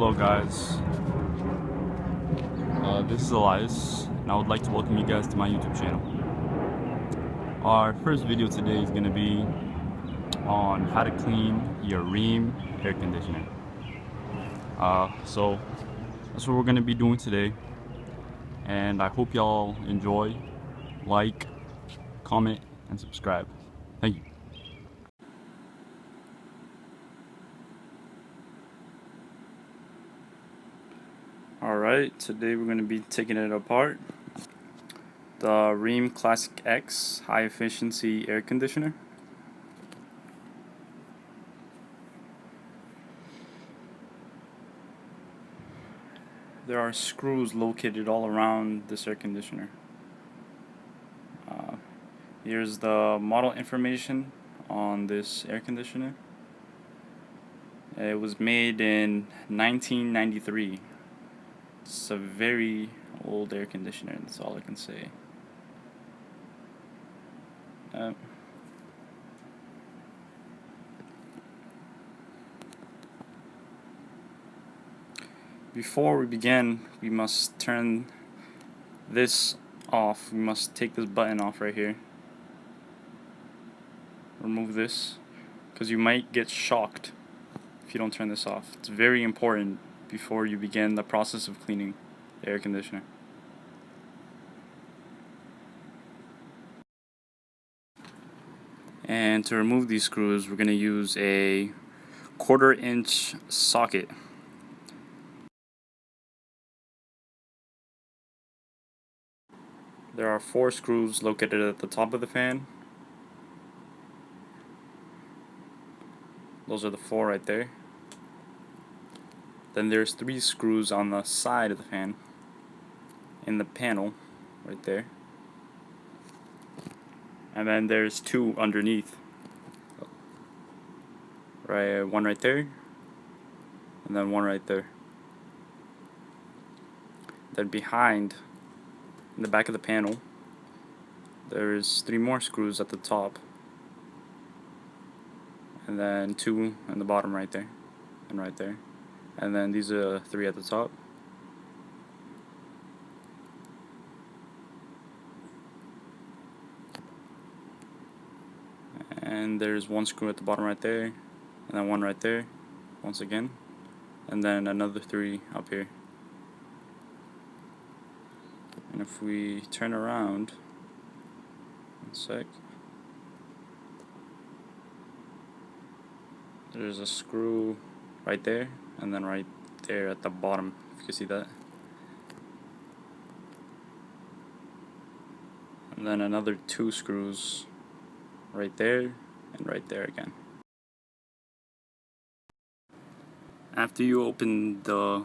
Hello guys, this is Elias and I would like to welcome you guys to my YouTube channel. Our first video today is going to be on how to clean your Rheem air conditioner. So that's what we're going to be doing today, and I hope y'all enjoy, like, comment, and subscribe. Thank you. Alright, today we're going to be taking it apart. The Rheem Classic X high efficiency air conditioner. There are screws located all around this air conditioner. Here's the model information on this air conditioner. It was made in 1993. It's a very old air conditioner, that's all I can say. Before we begin, we must turn this off. We must take this button off right here. Remove this, because you might get shocked if you don't turn this off. It's very important before you begin the process of cleaning the air conditioner. And to remove these screws, we're going to use a 1/4 inch socket. There are 4 screws located at the top of the fan. Those are the 4 right there. Then there's 3 screws on the side of the fan, in the panel right there. And then there's 2 underneath. Right, one right there, and then one right there. Then behind, in the back of the panel, there's 3 more screws at the top, and then 2 in the bottom right there, and right there. And then these are 3 at the top. And there's 1 screw at the bottom right there, and then 1 right there, once again, and then another 3 up here. And if we turn around, 1 sec, there's a screw right there, and then right there at the bottom, if you can see that. And then another 2 screws right there and right there again. After you open the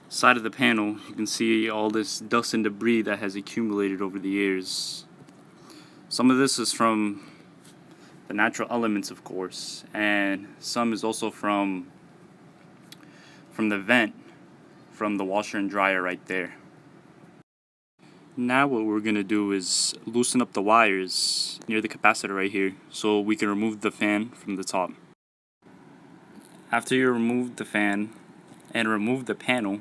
side of the panel, you can see all this dust and debris that has accumulated over the years. Some of this is from the natural elements, of course, and some is also from the vent from the washer and dryer right there. Now what we're going to do is loosen up the wires near the capacitor right here so we can remove the fan from the top. After you remove the fan and remove the panel,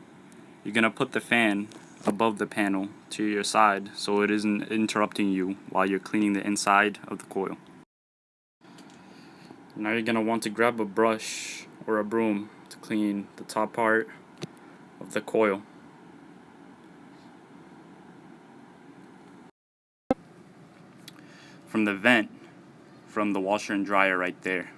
you're going to put the fan above the panel to your side so it isn't interrupting you while you're cleaning the inside of the coil. Now you're going to want to grab a brush or a broom to clean the top part of the coil. From the vent from the washer and dryer right there.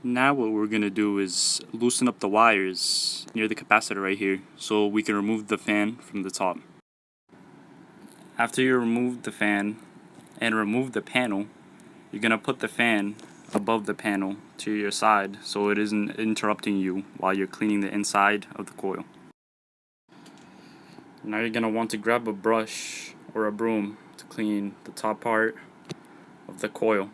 Now what we're going to do is loosen up the wires near the capacitor right here so we can remove the fan from the top. After you remove the fan and remove the panel, you're going to put the fan above the panel to your side so it isn't interrupting you while you're cleaning the inside of the coil. Now you're going to want to grab a brush or a broom to clean the top part of the coil.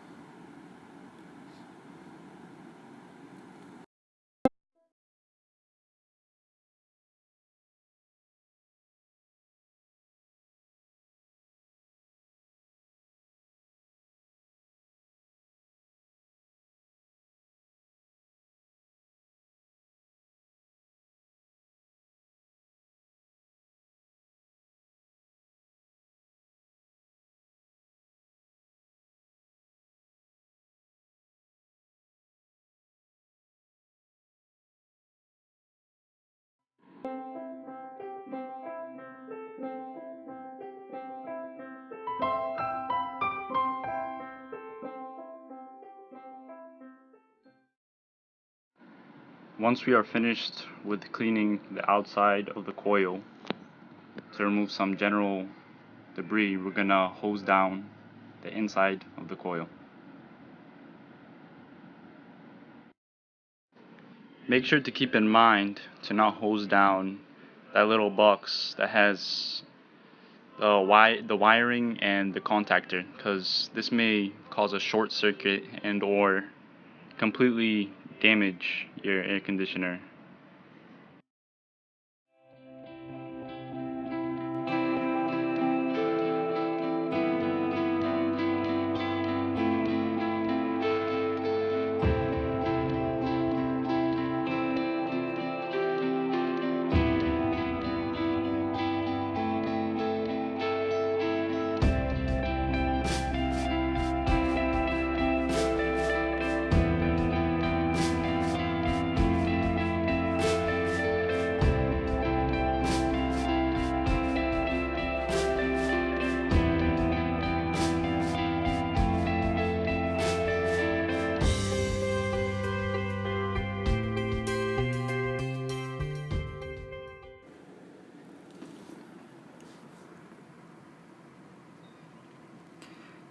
Once we are finished with cleaning the outside of the coil to remove some general debris, we're gonna hose down the inside of the coil. Make sure to keep in mind to not hose down that little box that has the wiring and the contactor, because this may cause a short circuit and or completely damage your air conditioner.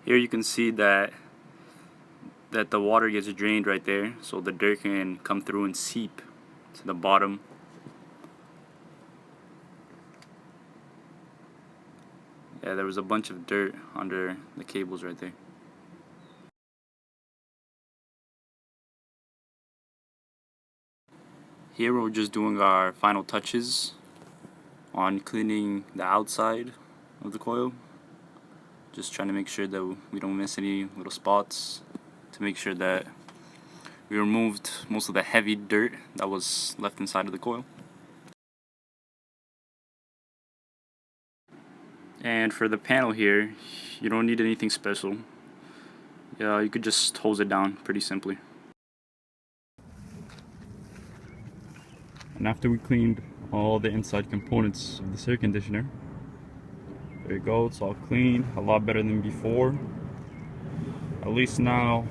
Here you can see that the water gets drained right there, so the dirt can come through and seep to the bottom. Yeah, there was a bunch of dirt under the cables right there. Here we're just doing our final touches on cleaning the outside of the coil. Just trying to make sure that we don't miss any little spots, to make sure that we removed most of the heavy dirt that was left inside of the coil. And for the panel here, you don't need anything special. Yeah, you could just hose it down pretty simply. And after we cleaned all the inside components of this air conditioner, there you go, it's all clean, a lot better than before. At least now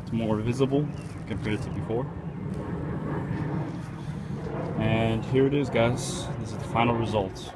it's more visible compared to before. And here it is, guys. This is the final result.